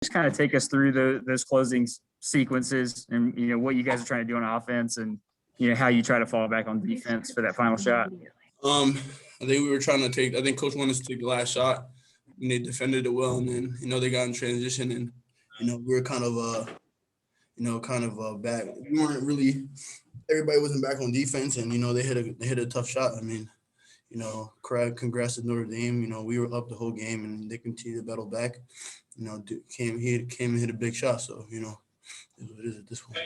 just kind of take us through those closing sequences and, what you guys are trying to do on offense and, how you try to fall back on defense for that final shot? I think we were trying to I think coach wanted us to take the last shot and they defended it well. And then, they got in transition and, we were kind of back. We weren't really, everybody wasn't back on defense and, they hit a tough shot. I mean, congrats to Notre Dame. We were up the whole game and they continued to battle back. Came and hit a big shot. So, is what it is at this point.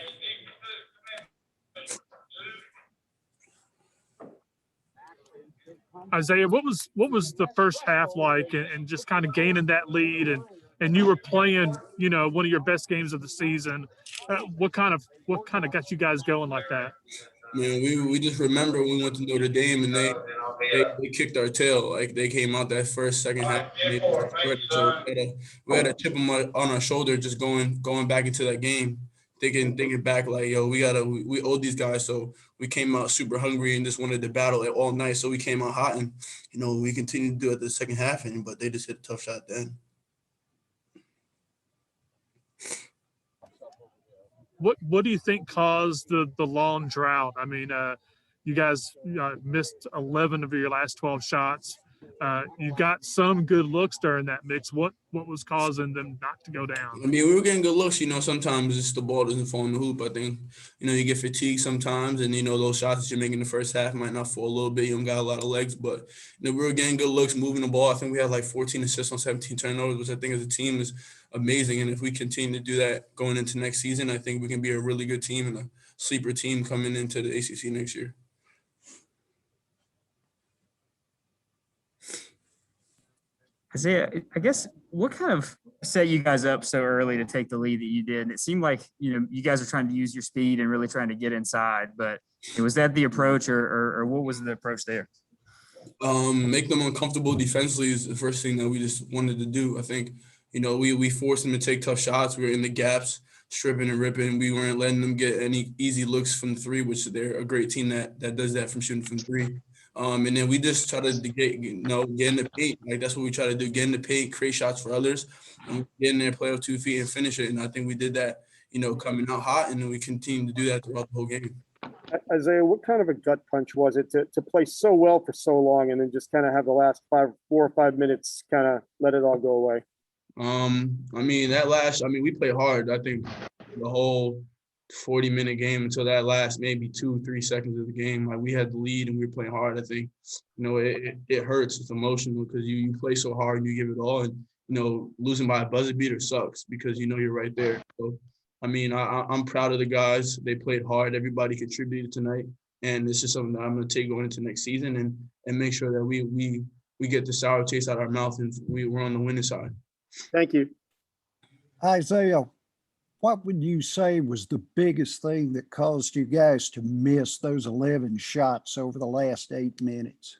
Isaiah, what was the first half like and just kind of gaining that lead and you were playing, one of your best games of the season. What kind of got you guys going like that? Man, we just remember when we went to Notre Dame and they kicked our tail. Like they came out that second half. So we had a chip on our shoulder just going back into that game. Thinking back like, yo, we owe these guys. So we came out super hungry and just wanted to battle it all night. So we came out hot and, we continued to do it the second half, but they just hit a tough shot then. What do you think caused the long drought? I mean, you guys missed 11 of your last 12 shots. You got some good looks during that mix. What was causing them not to go down? I mean, we were getting good looks. Sometimes it's the ball doesn't fall in the hoop. I think, you get fatigued sometimes, and those shots that you're making in the first half might not fall a little bit. You don't got a lot of legs, but we were getting good looks, moving the ball. I think we had like 14 assists on 17 turnovers, which I think as a team is amazing. And if we continue to do that going into next season, I think we can be a really good team and a sleeper team coming into the ACC next year. Isaiah, I guess what kind of set you guys up so early to take the lead that you did? And it seemed like, you guys are trying to use your speed and really trying to get inside, but was that the approach or what was the approach there? Make them uncomfortable defensively is the first thing that we just wanted to do. I think, we forced them to take tough shots. We were in the gaps, stripping and ripping. We weren't letting them get any easy looks from three, which they're a great team that does that from shooting from three. And then we just try to get in the paint. Like that's what we try to do, get in the paint, create shots for others, and get in there, play with 2 feet and finish it. And I think we did that, coming out hot, and then we continue to do that throughout the whole game. Isaiah, what kind of a gut punch was it to play so well for so long and then just kind of have the last 4 or 5 minutes kind of let it all go away? We played hard. I think the whole 40-minute game until that last maybe 2-3 seconds of the game, like we had the lead and we were playing hard. I think, it hurts. It's emotional because you play so hard and you give it all, and losing by a buzzer beater sucks because you're right there. So, I'm proud of the guys. They played hard. Everybody contributed tonight, and it's just something that I'm going to take going into next season and make sure that we get the sour taste out of our mouth and we're on the winning side. Thank you, Isaiah. What would you say was the biggest thing that caused you guys to miss those 11 shots over the last 8 minutes?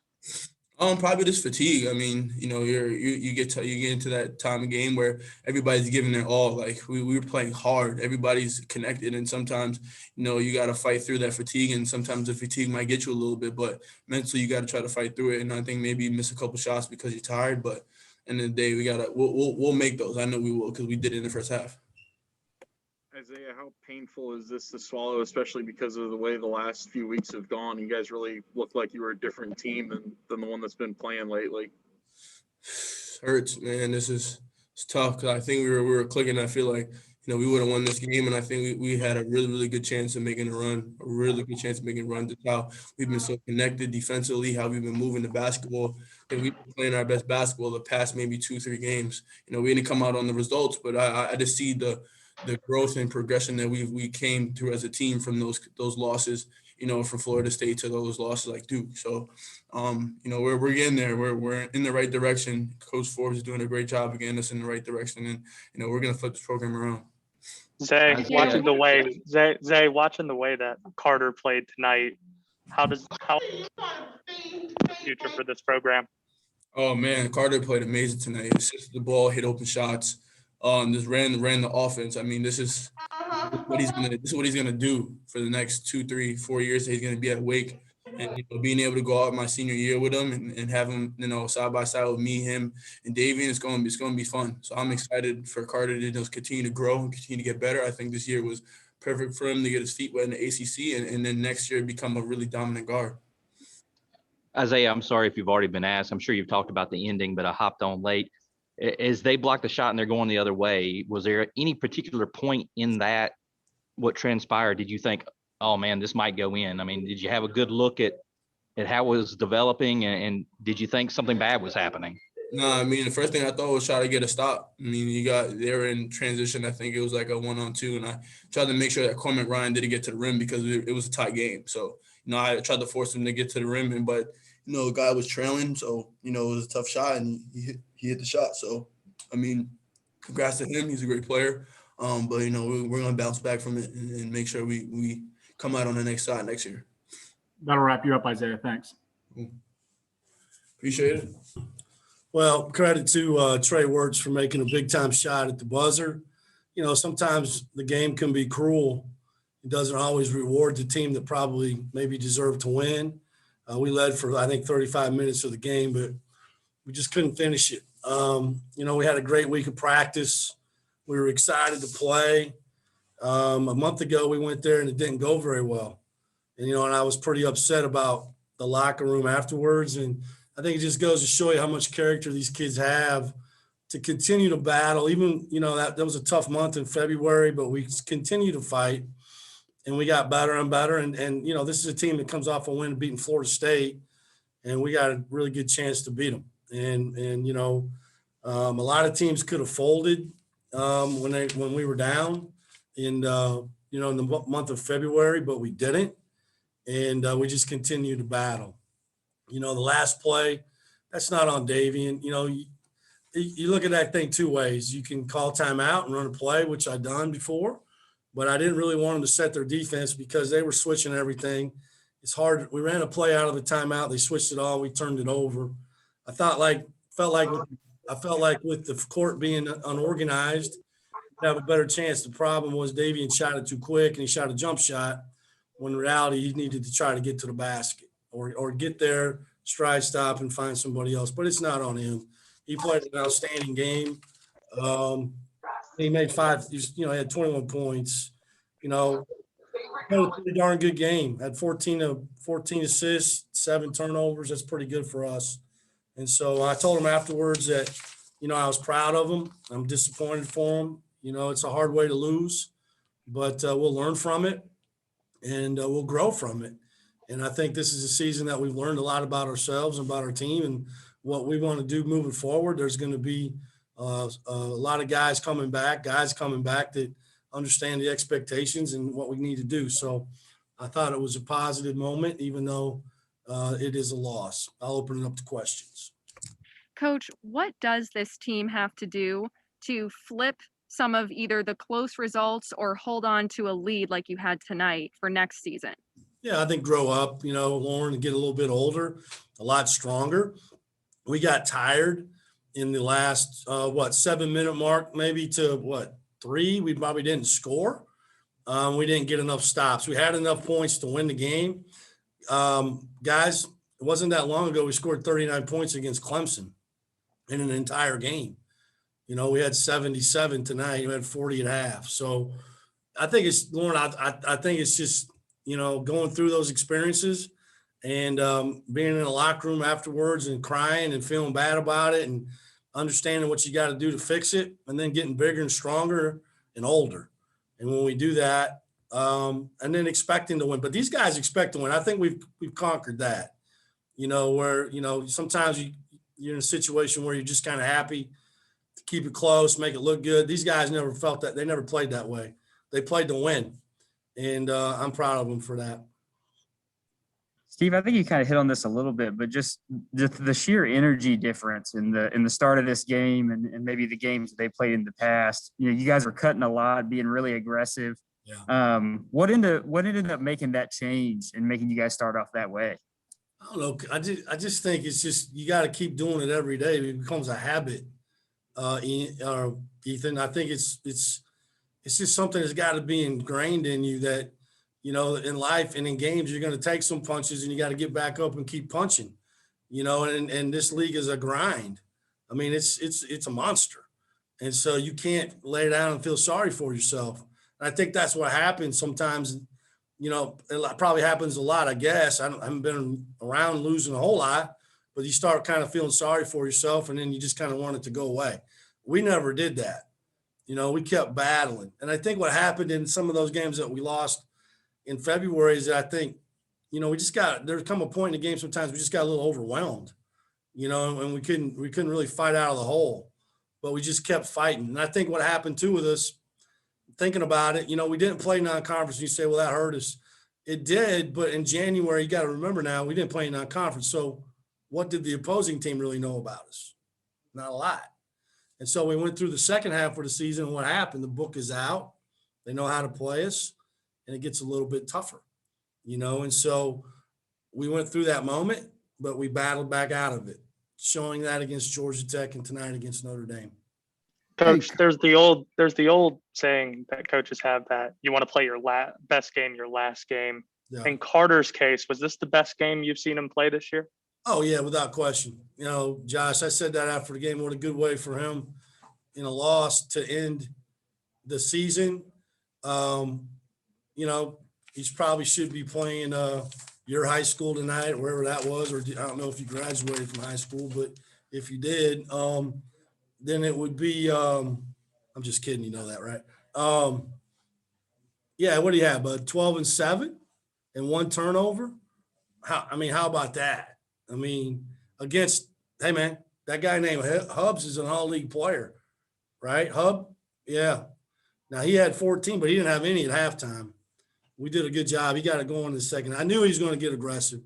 Probably just fatigue. You get into that time of game where everybody's giving their all. Like we were playing hard. Everybody's connected, and sometimes you got to fight through that fatigue, and sometimes the fatigue might get you a little bit, but mentally you got to try to fight through it. And I think maybe you miss a couple shots because you're tired, but end of the day we'll make those. I know we will because we did it in the first half. Isaiah, how painful is this to swallow, especially because of the way the last few weeks have gone? You guys really look like you were a different team than the one that's been playing lately. Hurts, man. It's tough because I think we were clicking. I feel like, we would have won this game, and I think we had a really, really good chance of making a run, Just how we've been so connected defensively, how we've been moving the basketball, and we've been playing our best basketball the past maybe 2-3 games. We didn't come out on the results, but I just see the growth and progression that we came through as a team from those losses, from Florida State to those losses like Duke. So, we're getting there. We're in the right direction. Coach Forbes is doing a great job of getting us in the right direction, and we're going to flip this program around. Zay, watching the way that Carter played tonight, how future for this program? Oh man, Carter played amazing tonight. Assisted the ball, hit open shots. Just ran the offense. This is what he's gonna do for the next 2, 3, 4 years that he's gonna be at Wake. And being able to go out my senior year with him and have him, side by side with me, him, and Davian, it's going to be fun. So I'm excited for Carter to just continue to grow and continue to get better. I think this year was perfect for him to get his feet wet in the ACC, and then next year become a really dominant guard. Isaiah, I'm sorry if you've already been asked. I'm sure you've talked about the ending, but I hopped on late. As they blocked the shot and they're going the other way, was there any particular point in that, what transpired? Did you think, oh man, this might go in? I mean, did you have a good look at how it was developing, and did you think something bad was happening? No, I mean, the first thing I thought was try to get a stop. I mean, they were in transition. I think it was like a 1-on-2, and I tried to make sure that Cormac Ryan didn't get to the rim because it was a tight game. So, I tried to force him to get to the rim, but the guy was trailing, so it was a tough shot, and he hit the shot. So, I mean, congrats to him. He's a great player. But we're gonna bounce back from it and make sure we come out on the next side next year. That'll wrap you up, Isaiah. Thanks. Appreciate it. Well, credit to Trey Wirtz for making a big-time shot at the buzzer. Sometimes the game can be cruel. It doesn't always reward the team that probably maybe deserved to win. We led for, I think, 35 minutes of the game, but we just couldn't finish it. We had a great week of practice. We were excited to play. A month ago, we went there and it didn't go very well. And I was pretty upset about the locker room afterwards. And I think it just goes to show you how much character these kids have to continue to battle. Even, that was a tough month in February, but we continue to fight and we got better and better. And this is a team that comes off a win beating Florida State, and we got a really good chance to beat them. And a lot of teams could have folded when we were down in the month of February, but we didn't. And we just continue to battle. The last play, that's not on Davian. You look at that thing two ways. You can call timeout and run a play, which I've done before, but I didn't really want them to set their defense because they were switching everything. It's hard. We ran a play out of the timeout. They switched it all. We turned it over. I felt like with the court being unorganized, we'd have a better chance. The problem was Davian shot it too quick and he shot a jump shot when in reality he needed to try to get to the basket or get there, stride stop, and find somebody else. But it's not on him. He played an outstanding game. He made he had 21 points. Had a pretty darn good game. Had 14 assists, 7 turnovers. That's pretty good for us. And so I told him afterwards that, I was proud of him. I'm disappointed for him. It's a hard way to lose, but we'll learn from it and we'll grow from it. And I think this is a season that we've learned a lot about ourselves and about our team and what we want to do moving forward. There's going to be a lot of guys coming back that understand the expectations and what we need to do. So I thought it was a positive moment, even though it is a loss. I'll open it up to questions. Coach, what does this team have to do to flip some of either the close results or hold on to a lead like you had tonight for next season? Yeah, I think grow up, Lauren, and get a little bit older, a lot stronger. We got tired in the last, 7-minute mark, maybe to 3. We probably didn't score. We didn't get enough stops. We had enough points to win the game. Guys, it wasn't that long ago we scored 39 points against Clemson in an entire game. We had 77 tonight. We had 40 at half. So I think it's, Lauren, I think it's just, going through those experiences and being in a locker room afterwards and crying and feeling bad about it and understanding what you got to do to fix it and then getting bigger and stronger and older. And when we do that, and then expecting to win, but these guys expect to win. I think we've conquered that, where, sometimes you're in a situation where you're just kind of happy to keep it close, make it look good. These guys never felt that. They never played that way. They played to win. And I'm proud of them for that. Steve, I think you kind of hit on this a little bit, but just the sheer energy difference in the start of this game and maybe the games they played in the past. You guys were cutting a lot, being really aggressive. Yeah. What ended up making that change and making you guys start off that way? I don't know. I just think it's just you got to keep doing it every day. It becomes a habit. Ethan, I think it's just something that's got to be ingrained in you that in life and in games, you're going to take some punches and you got to get back up and keep punching, and this league is a grind. I mean, it's a monster. And so you can't lay down and feel sorry for yourself. And I think that's what happens sometimes. It probably happens a lot, I guess. I haven't been around losing a whole lot, but you start kind of feeling sorry for yourself and then you just kind of want it to go away. We never did that. We kept battling. And I think what happened in some of those games that we lost in February is that I think, there's come a point in the game sometimes we just got a little overwhelmed, and we couldn't really fight out of the hole, but we just kept fighting. And I think what happened too with us, thinking about it, we didn't play non-conference. You say, well, that hurt us. It did, but in January, you got to remember now, we didn't play non-conference. So what did the opposing team really know about us? Not a lot. And so we went through the second half of the season. And what happened? The book is out. They know how to play us, and it gets a little bit tougher, And so we went through that moment, but we battled back out of it, showing that against Georgia Tech and tonight against Notre Dame. Coach, there's the old saying that coaches have that you want to play your best game, your last game. Yeah. In Carter's case, was this the best game you've seen him play this year? Oh, yeah, without question. Josh, I said that after the game. What a good way for him in a loss to end the season. He probably should be playing your high school tonight, wherever that was, or I don't know if you graduated from high school, but if you did, then it would be I'm just kidding, you know that, right? Yeah, what do you have, bud? 12-7 and 1 turnover? How about that? Against, hey man, that guy named Hubbs is an all-league player, right? Hub? Yeah. Now he had 14, but he didn't have any at halftime. We did a good job. He got it going in the second. I knew he was going to get aggressive.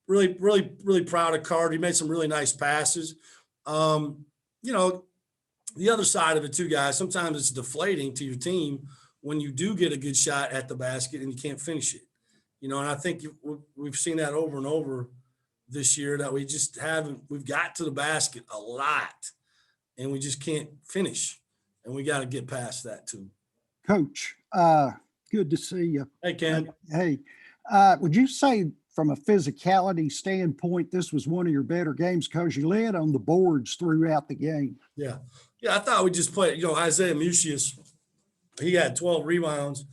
Really, really, really proud of Carter. He made some really nice passes. The other side of it too, guys, sometimes it's deflating to your team when you do get a good shot at the basket and you can't finish it. And I think we've seen that over and over this year, that we just we've got to the basket a lot and we just can't finish. And we got to get past that too. Coach, good to see you. Hey, Ken. Hey, would you say from a physicality standpoint, this was one of your better games because you led on the boards throughout the game? Yeah. Yeah, I thought we just played, Isaiah Musius, he had 12 rebounds.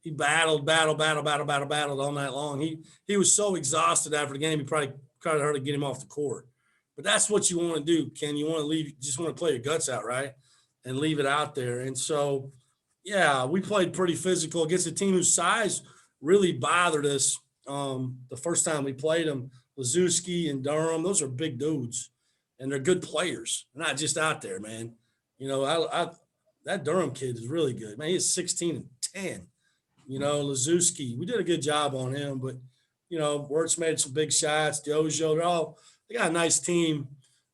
He battled all night long. He was so exhausted after the game, he probably hurt to get him off the court. But that's what you want to do, Ken. You want to leave, just want to play your guts out, right? And leave it out there. And so, yeah, we played pretty physical against a team whose size really bothered us the first time we played them. Lazewski and Durham, those are big dudes, and they're good players. They're not just out there, man. That Durham kid is really good. Man, he's 16-10. Lazewski, we did a good job on him, but, Wirtz made some big shots. Diojo, they got a nice team.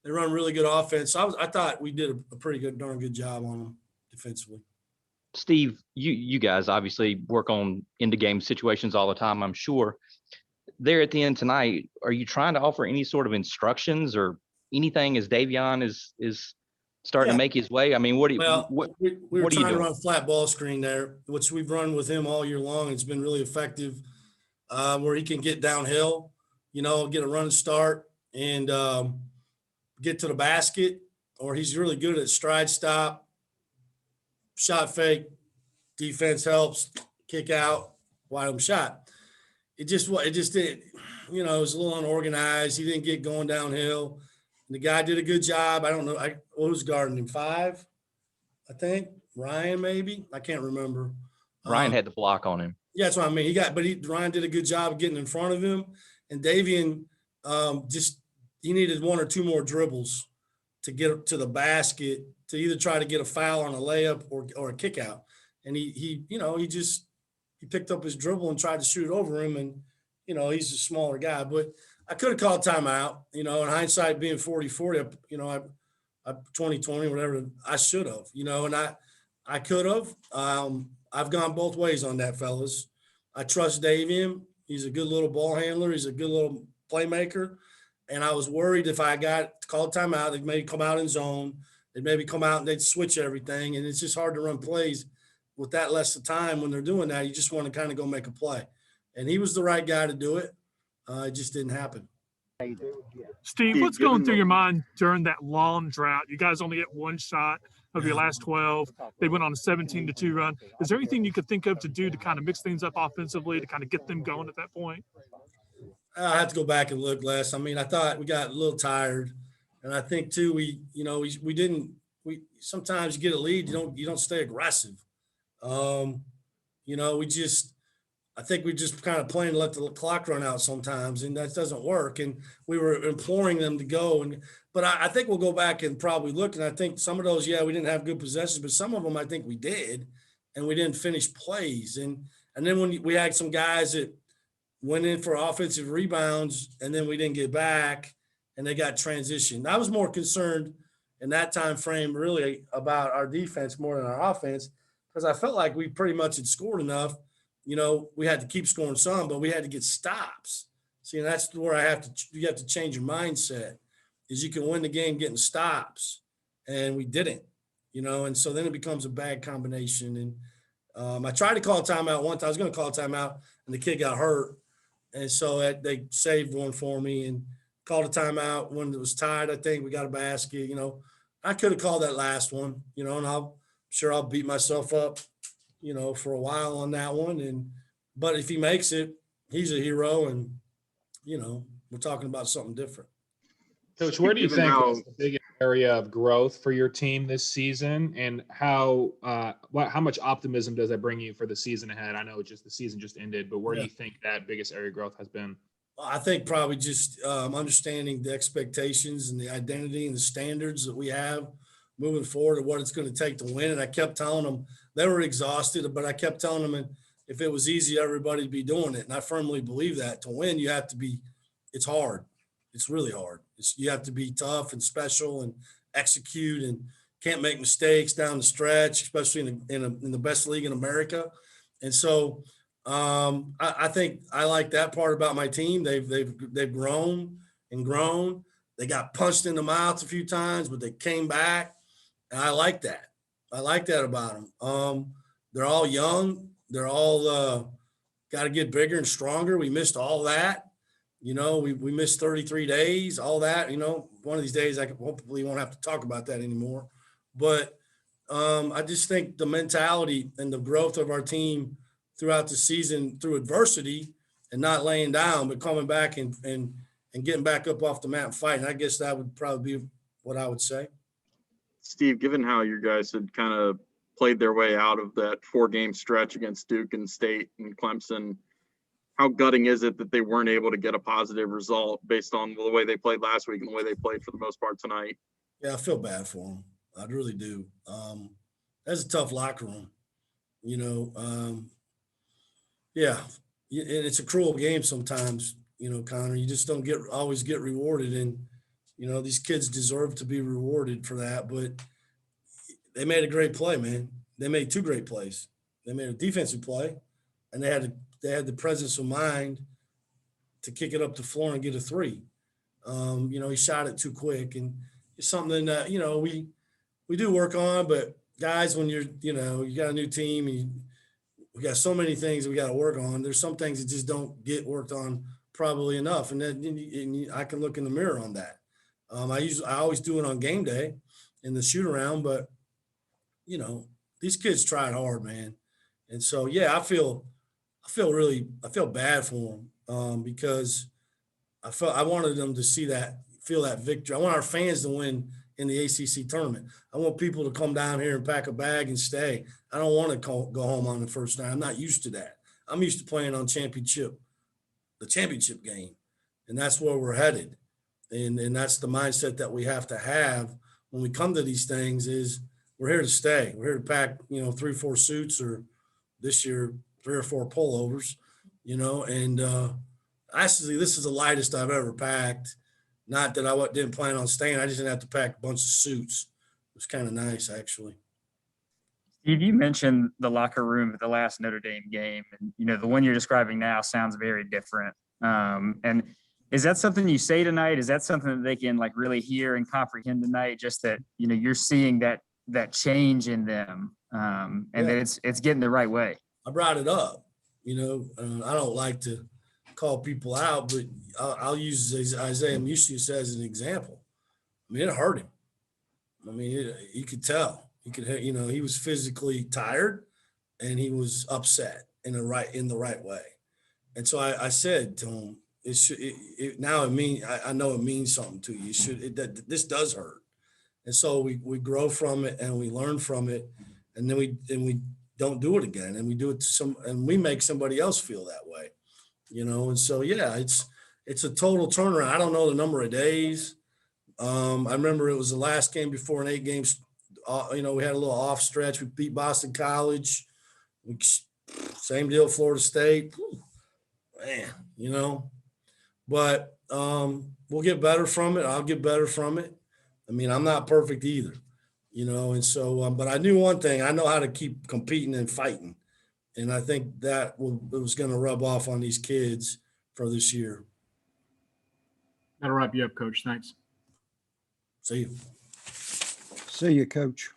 They run really good offense. So I thought we did a pretty darn good job on them defensively. Steve, you guys obviously work on end-of-game situations all the time, I'm sure. There at the end tonight, are you trying to offer any sort of instructions or anything as Davion is starting to make his way? What do you we were trying to run flat ball screen there, which we've run with him all year long. It's been really effective, where he can get downhill, get a run start and get to the basket, or he's really good at stride stop, shot fake, defense helps, kick out, wide open shot. It just didn't, it was a little unorganized. He didn't get going downhill. And the guy did a good job. I don't know. Who's guarding him? 5, I think. Ryan, maybe. I can't remember. Ryan had the block on him. Yeah, that's what I mean. Ryan did a good job of getting in front of him. And Davion he needed 1 or 2 more dribbles to get to the basket to either try to get a foul on a layup or a kick out. And he picked up his dribble and tried to shoot it over him. And, he's a smaller guy, but I could have called timeout, in hindsight being 40-40, I 20-20, whatever, I should have, and I could have. I've gone both ways on that, fellas. I trust Davion. He's a good little ball handler. He's a good little playmaker. And I was worried if I got called timeout, they'd maybe come out in zone. They'd maybe come out and they'd switch everything. And it's just hard to run plays with that less of time when they're doing that. You just want to kind of go make a play. And he was the right guy to do it. It just didn't happen. Steve, what's going through your mind during that long drought? You guys only get one shot of your last 12. They went on a 17-2 run. Is there anything you could think of to do to kind of mix things up offensively to kind of get them going at that point? I have to go back and look, Les. I mean, I thought we got a little tired, and I think too we sometimes you get a lead, you don't stay aggressive. I think we just kind of playing to let the clock run out sometimes, and that doesn't work. And we were imploring them to go. But I think we'll go back and probably look. And I think some of those, we didn't have good possessions, but some of them I think we did, and we didn't finish plays. And then when we had some guys that went in for offensive rebounds, and then we didn't get back, and they got transitioned. I was more concerned in that time frame really about our defense more than our offense, because I felt like we pretty much had scored enough. We had to keep scoring some, but we had to get stops. See, and that's where you have to change your mindset, is you can win the game getting stops, and we didn't, and so then it becomes a bad combination. And I tried to call a timeout once. I was going to call a timeout, and the kid got hurt. And so they saved one for me and called a timeout when it was tied. I think we got a basket, I could have called that last one, and I'm sure I'll beat myself up, for a while on that one. But if he makes it, he's a hero, and, we're talking about something different. Coach, where do you think is the biggest area of growth for your team this season, and how much optimism does that bring you for the season ahead? I know the season just ended, but where do you think that biggest area of growth has been? I think probably just understanding the expectations and the identity and the standards that we have moving forward and what it's going to take to win. And I kept telling them, they were exhausted, but I kept telling them, and if it was easy, everybody'd be doing it. And I firmly believe that to win, it's hard. It's really hard. You have to be tough and special and execute, and can't make mistakes down the stretch, especially in the best league in America. And so I think I like that part about my team. They've grown and grown. They got punched in the mouth a few times, but they came back. And I like that. I like that about them. They're all young. They're all got to get bigger and stronger. We missed all that. We missed 33 days, all that. One of these days I hopefully won't have to talk about that anymore. But I just think the mentality and the growth of our team throughout the season through adversity and not laying down, but coming back and getting back up off the mat and fighting. I guess that would probably be what I would say. Steve, given how you guys had kind of played their way out of that 4-game stretch against Duke and State and Clemson, how gutting is it that they weren't able to get a positive result based on the way they played last week and the way they played for the most part tonight? Yeah, I feel bad for them. I really do. That's a tough locker room, yeah, and it's a cruel game sometimes, Connor. You just don't always get rewarded, and these kids deserve to be rewarded for that. But they made a great play, man. They made 2 great plays. They made a defensive play, and they had the presence of mind to kick it up the floor and get a 3. He shot it too quick, and it's something that we do work on. But guys, when you got a new team and we got so many things we got to work on. There's some things that just don't get worked on probably enough, and then I can look in the mirror on that. I always do it on game day in the shoot around, but these kids tried hard, man. And so, yeah, I feel bad for them because I wanted them to feel that victory. I want our fans to win in the ACC tournament. I want people to come down here and pack a bag and stay. I don't want to go home on the first night. I'm not used to that. I'm used to playing on the championship game, and that's where we're headed. And that's the mindset that we have to have when we come to these things is we're here to stay. We're here to pack, 3 or 4 suits, or this year, 3 or 4 pullovers, and actually this is the lightest I've ever packed. Not that I didn't plan on staying. I just didn't have to pack a bunch of suits. It was kind of nice, actually. Steve, you mentioned the locker room at the last Notre Dame game, and the one you're describing now sounds very different. And is that something you say tonight? Is that something that they can really hear and comprehend tonight? Just that you're seeing that change in them, and that it's getting the right way. I brought it up. I don't like to call people out, but I'll use Isaiah Musius as an example. I mean, it hurt him. I mean, you could tell. You could, he was physically tired, and he was upset in the right way. And so I said to him, I know it means something to you. This does hurt. And so we grow from it and we learn from it, and then we don't do it again, and we do it and we make somebody else feel that way, And so, yeah, it's a total turnaround. I don't know the number of days. I remember it was the last game before an 8 games. We had a little off stretch. We beat Boston College. Same deal, Florida State. Man, but we'll get better from it. I'll get better from it. I mean, I'm not perfect either, and so, but I knew one thing. I know how to keep competing and fighting. And I think it was going to rub off on these kids for this year. That'll wrap you up, Coach. Thanks. See you. See you, Coach.